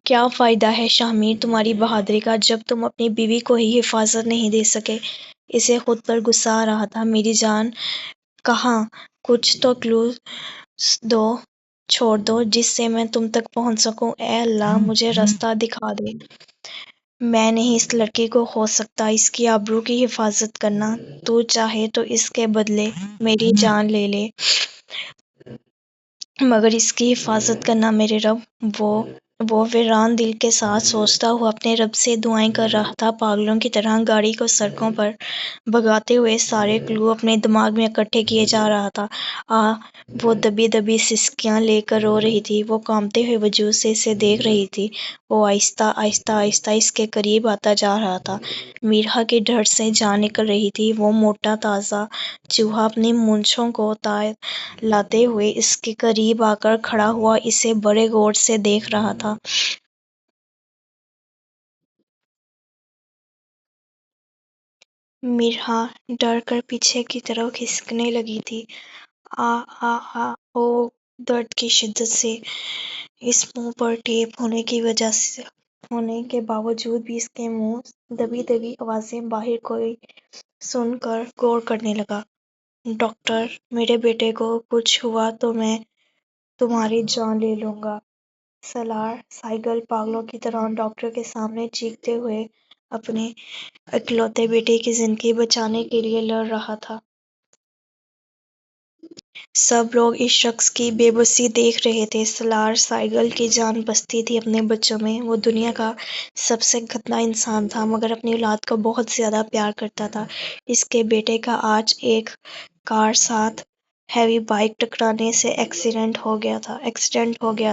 کیا فائدہ ہے شاہمیر تمہاری بہادری کا جب تم اپنی بیوی کو ہی حفاظت نہیں دے سکے؟ اسے خود پر غصہ آ رہا تھا۔ میری جان، کہاں کچھ تو کلو دو، چھوڑ دو جس سے میں تم تک پہنچ سکوں۔ اے اللہ، مجھے راستہ دکھا دے۔ میں نہیں اس لڑکی کو کھو سکتا۔ اس کی آبرو کی حفاظت کرنا۔ تو چاہے تو اس کے بدلے میری جان لے لے، مگر اس کی حفاظت کرنا میرے رب۔ وہ ویران دل کے ساتھ سوچتا ہوا اپنے رب سے دعائیں کر رہا تھا، پاگلوں کی طرح گاڑی کو سڑکوں پر بھگاتے ہوئے سارے کلو اپنے دماغ میں اکٹھے کیے جا رہا تھا۔ وہ دبی دبی سسکیاں لے کر رو رہی تھی۔ وہ کانپتے ہوئے وجود سے اسے دیکھ رہی تھی۔ وہ آہستہ آہستہ آہستہ اس کے قریب آتا جا رہا تھا۔ میرا کی ڈھڑ سے جان نکل رہی تھی۔ وہ موٹا تازہ چوہا اپنی مونچھوں کو لاتے ہوئے اس کے قریب آ کر کھڑا ہوا اسے بڑے غور سے دیکھ رہا تھا۔ میرا ڈر کر پیچھے کی طرف کھسکنے لگی تھی۔ آ آ آ او درد کی شدت سے اس منہ پر ٹیپ ہونے کے باوجود بھی اس کے منہ دبی دبی آوازیں باہر کوئی سن کر غور کرنے لگا۔ ڈاکٹر، میرے بیٹے کو کچھ ہوا تو میں تمہاری جان لے لوں گا۔ سالار سائیکل پاگلوں کی طرح ڈاکٹر کے سامنے چیختے ہوئے اپنے اکلوتے بیٹے کی زندگی بچانے کے لیے لڑ رہا تھا۔ سب لوگ اس شخص کی بے بسی دیکھ رہے تھے۔ سالار سائیکل کی جان بستی تھی اپنے بچوں میں۔ وہ دنیا کا سب سے گندا انسان تھا، مگر اپنی اولاد کو بہت زیادہ پیار کرتا تھا۔ اس کے بیٹے کا آج ایک کار ساتھ ہیوی بائیک ٹکرانے سے ایکسیڈنٹ ہو گیا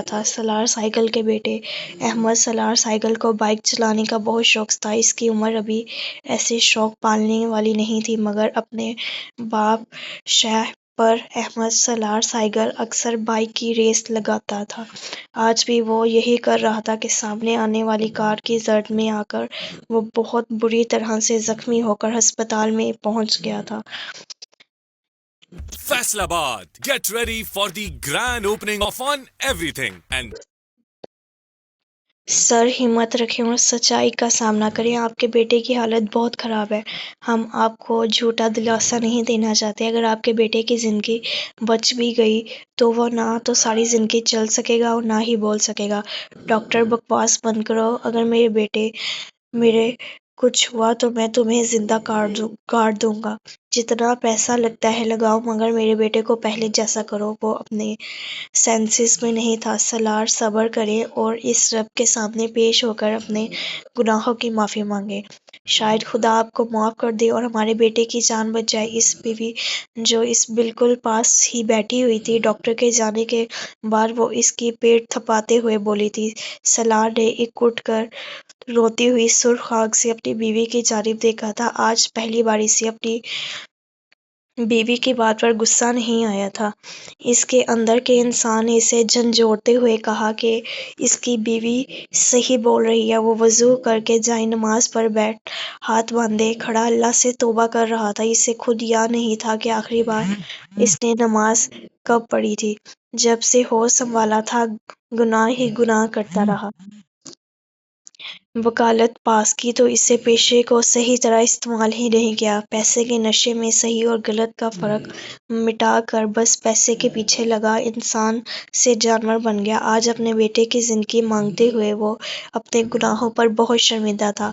تھا۔ سالار سائیکل کے بیٹے احمد سالار سائیکل کو بائیک چلانے کا بہت شوق تھا۔ اس کی عمر ابھی ایسے شوق پالنے والی نہیں تھی، مگر اپنے باپ شاہ پر احمد سالار سائیکل اکثر بائیک کی ریس لگاتا تھا۔ آج بھی وہ یہی کر رہا تھا کہ سامنے آنے والی کار کی زرد میں آ کر وہ بہت بری طرح سے زخمی ہو کر ہسپتال میں پہنچ گیا تھا۔ Faisalabad, get ready for the grand opening of On Everything and سر، ہمت رکھیں اور سچائی کا سامنا کریں۔ آپ کے بیٹے کی حالت بہت خراب ہے۔ ہم آپ کو جھوٹا دلاسا نہیں دینا چاہتے۔ اگر آپ کے بیٹے کی زندگی بچ بھی گئی تو وہ نہ تو ساری زندگی چل سکے گا اور نہ ہی بول سکے گا۔ ڈاکٹر، بکواس بند کرو۔ اگر میرے کچھ ہوا تو میں تمہیں زندہ کاٹ دوں گا۔ جتنا پیسہ لگتا ہے لگاؤ، مگر میرے بیٹے کو پہلے جیسا کرو۔ وہ اپنے سینسز میں نہیں تھا۔ سالار صبر کریں اور اس رب کے سامنے پیش ہو کر اپنے گناہوں کی معافی مانگیں۔ شاید خدا آپ کو معاف کر دے اور ہمارے بیٹے کی جان بچ جائے۔ اس بیوی جو اس بالکل پاس ہی بیٹھی ہوئی تھی، ڈاکٹر کے جانے کے بعد وہ اس کی پیٹھ تھپاتے ہوئے بولی تھی۔ سالار نے ایک اٹھ کر روتی ہوئی سرخ آنکھ سے اپنی بیوی کی جانب دیکھا تھا۔ آج پہلی بار اسے اپنی بیوی کی بات پر غصہ نہیں آیا تھا۔ اس کے اندر کے انسان نے اسے جھنجھوڑتے ہوئے کہا کہ اس کی بیوی صحیح بول رہی ہے۔ وہ وضو کر کے جائے نماز پر ہاتھ باندھے کھڑا اللہ سے توبہ کر رہا تھا۔ اسے خود یاد نہیں تھا کہ آخری بار اس نے نماز کب پڑھی تھی۔ جب سے ہوش سنبھالا تھا گناہ ہی گناہ کرتا رہا۔ وکالت پاس کی تو اسے پیشے کو صحیح طرح استعمال ہی نہیں کیا۔ پیسے کے نشے میں صحیح اور غلط کا فرق مٹا کر بس پیسے کے پیچھے لگا انسان سے جانور بن گیا۔ آج اپنے بیٹے کی زندگی مانگتے ہوئے وہ اپنے گناہوں پر بہت شرمندہ تھا۔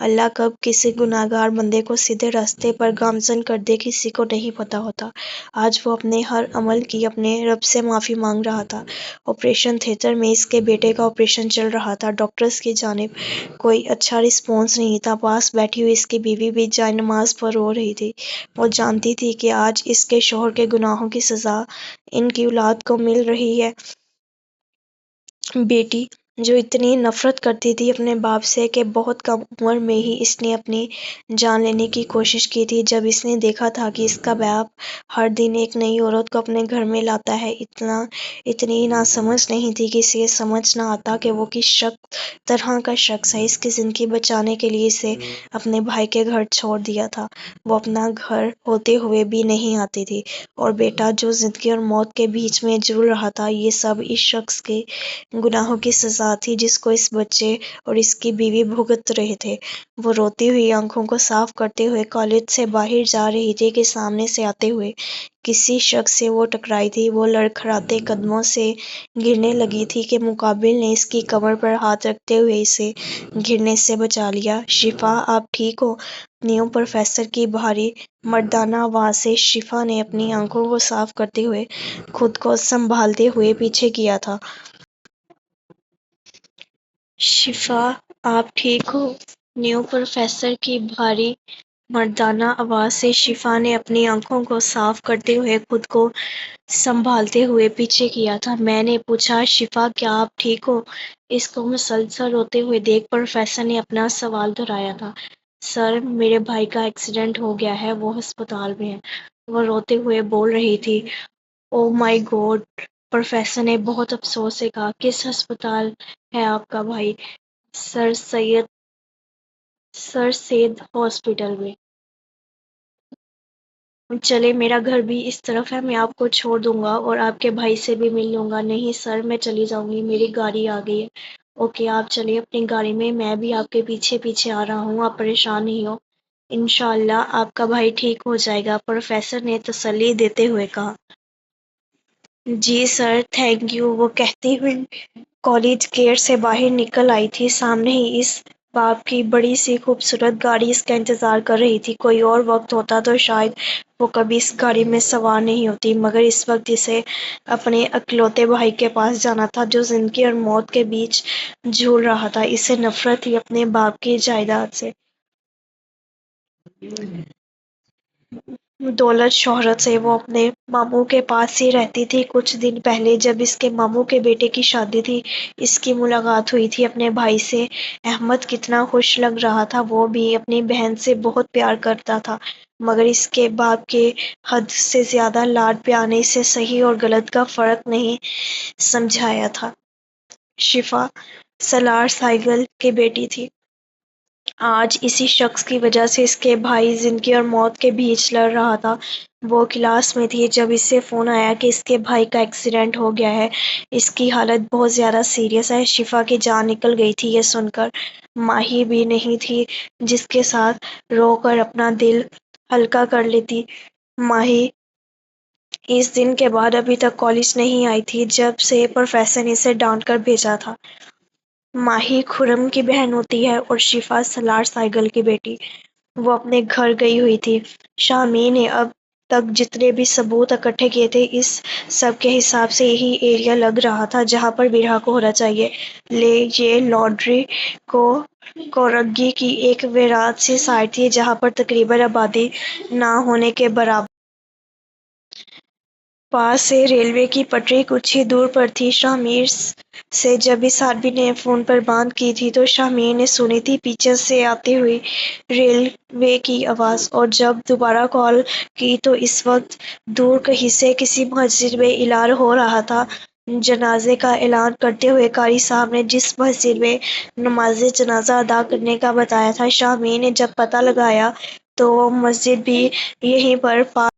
اللہ کب کسی گنہگار بندے کو سیدھے راستے پر گامزن کر دے کسی کو نہیں پتہ ہوتا۔ آج وہ اپنے ہر عمل کی اپنے رب سے معافی مانگ رہا تھا۔ آپریشن تھیٹر میں اس کے بیٹے کا آپریشن چل رہا تھا۔ ڈاکٹرز کی جانب کوئی اچھا رسپانس نہیں تھا۔ پاس بیٹھی ہوئی اس کی بیوی بھی جائے نماز پر رو رہی تھی۔ وہ جانتی تھی کہ آج اس کے شوہر کے گناہوں کی سزا ان کی اولاد کو مل رہی ہے۔ بیٹی جو اتنی نفرت کرتی تھی اپنے باپ سے کہ بہت کم عمر میں ہی اس نے اپنی جان لینے کی کوشش کی تھی۔ جب اس نے دیکھا تھا کہ اس کا باپ ہر دن ایک نئی عورت کو اپنے گھر میں لاتا ہے، اتنی ناسمجھ نہیں تھی کہ اسے سمجھ نہ آتا کہ وہ کس طرح کا شخص ہے۔ اس کی زندگی بچانے کے لیے اسے اپنے بھائی کے گھر چھوڑ دیا تھا۔ وہ اپنا گھر ہوتے ہوئے بھی نہیں آتی تھی، اور بیٹا جو زندگی اور موت کے بیچ میں جھول رہا تھا۔ یہ سب اس شخص کے گناہوں کی سزا سزا تھی جس کو اس بچے اور اس کی بیوی بھگت رہے تھے۔ وہ روتی ہوئی آنکھوں کو صاف کرتے ہوئے کالج سے باہر جا رہی تھی کہ سامنے سے آتے ہوئے کسی شخص سے وہ ٹکرائی تھی۔ وہ لڑکھڑاتے قدموں سے گرنے لگی تھی کہ مقابل نے اس کی کمر پر ہاتھ رکھتے ہوئے اسے گرنے سے بچا لیا۔ شفا، آپ ٹھیک ہو؟ نیو پروفیسر کی بھاری مردانہ آواز سے شفا نے اپنی آنکھوں کو صاف کرتے ہوئے خود کو سنبھالتے ہوئے پیچھے کیا تھا۔ شفا، آپ ٹھیک ہو؟ نیو پروفیسر کی بھاری مردانہ آواز سے شفا نے اپنی آنکھوں کو صاف کرتے ہوئے خود کو سنبھالتے ہوئے پیچھے کیا تھا۔ میں نے پوچھا، شفا کیا آپ ٹھیک ہو؟ اس کو مسلسل روتے ہوئے دیکھ پروفیسر نے اپنا سوال دہرایا تھا۔ سر، میرے بھائی کا ایکسیڈنٹ ہو گیا ہے، وہ ہسپتال میں ہے، وہ روتے ہوئے بول رہی تھی۔ او مائی گاڈ، پروفیسر نے بہت افسوس سے کہا۔ کس ہسپتال ہے آپ کا بھائی؟ سر سید ہاسپٹل میں۔ چلے، میرا گھر بھی اس طرف ہے، میں آپ کو چھوڑ دوں گا اور آپ کے بھائی سے بھی مل لوں گا۔ نہیں سر، میں چلی جاؤں گی، میری گاڑی آ گئی ہے۔ اوکے، آپ چلیں اپنی گاڑی میں بھی آپ کے پیچھے پیچھے آ رہا ہوں، آپ پریشان نہیں ہو۔ انشاءاللہ آپ کا بھائی ٹھیک ہو جائے گا، پروفیسر نے تسلی دیتے ہوئے کہا۔ جی سر، تھینک یو، وہ کہتی ہوئی کالج گیٹ سے باہر نکل آئی تھی۔ سامنے ہی اس باپ کی بڑی سی خوبصورت گاڑی اس کا انتظار کر رہی تھی۔ کوئی اور وقت ہوتا تو شاید وہ کبھی اس گاڑی میں سوار نہیں ہوتی، مگر اس وقت اسے اپنے اکلوتے بھائی کے پاس جانا تھا جو زندگی اور موت کے بیچ جھول رہا تھا۔ اسے نفرت تھی اپنے باپ کی جائیداد سے، دولت شہرت سے۔ وہ اپنے ماموں کے پاس ہی رہتی تھی۔ کچھ دن پہلے جب اس کے ماموں کے بیٹے کی شادی تھی، اس کی ملاقات ہوئی تھی اپنے بھائی سے۔ احمد کتنا خوش لگ رہا تھا، وہ بھی اپنی بہن سے بہت پیار کرتا تھا، مگر اس کے باپ کے حد سے زیادہ لاڈ پیار نے اسے صحیح اور غلط کا فرق نہیں سمجھایا تھا۔ شفا سالار سائگل کی بیٹی تھی۔ آج اسی شخص کی وجہ سے اس کے بھائی زندگی اور موت کے بیچ لڑ رہا تھا۔ وہ کلاس میں تھی جب اسے فون آیا کہ اس کے بھائی کا ایکسیڈنٹ ہو گیا ہے، اس کی حالت بہت زیادہ سیریس ہے۔ شفا کی جان نکل گئی تھی یہ سن کر۔ ماہی بھی نہیں تھی جس کے ساتھ رو کر اپنا دل ہلکا کر لیتی۔ ماہی اس دن کے بعد ابھی تک کالج نہیں آئی تھی جب سے پروفیسر نے اسے ڈانٹ کر بھیجا تھا۔ ماہی خرم کی بہن ہوتی ہے اور شفا سالار سائگل کی بیٹی۔ وہ اپنے گھر گئی ہوئی تھی۔ شامی نے اب تک جتنے بھی ثبوت اکٹھے کیے تھے، اس سب کے حساب سے یہی ایریا لگ رہا تھا جہاں پر برہا کو ہونا چاہیے۔ یہ لاڈری کورگی کی ایک ویرات سی سائٹ تھی جہاں پر تقریباً آبادی نہ ہونے کے برابر پاس سے ریلوے کی پٹری کچھ ہی دور پر تھی۔ شامیر سے جب اس آدمی نے فون پر بات کی تھی تو شامیر نے سنی تھی پیچھے سے آتی ہوئی ریلوے کی آواز، اور جب دوبارہ کال کی تو اس وقت دور کہیں سے کسی مسجد میں اعلان ہو رہا تھا۔ جنازے کا اعلان کرتے ہوئے قاری صاحب نے جس مسجد میں نماز جنازہ ادا کرنے کا بتایا تھا، شامیر نے جب پتہ لگایا تو وہ مسجد بھی یہیں پر پاس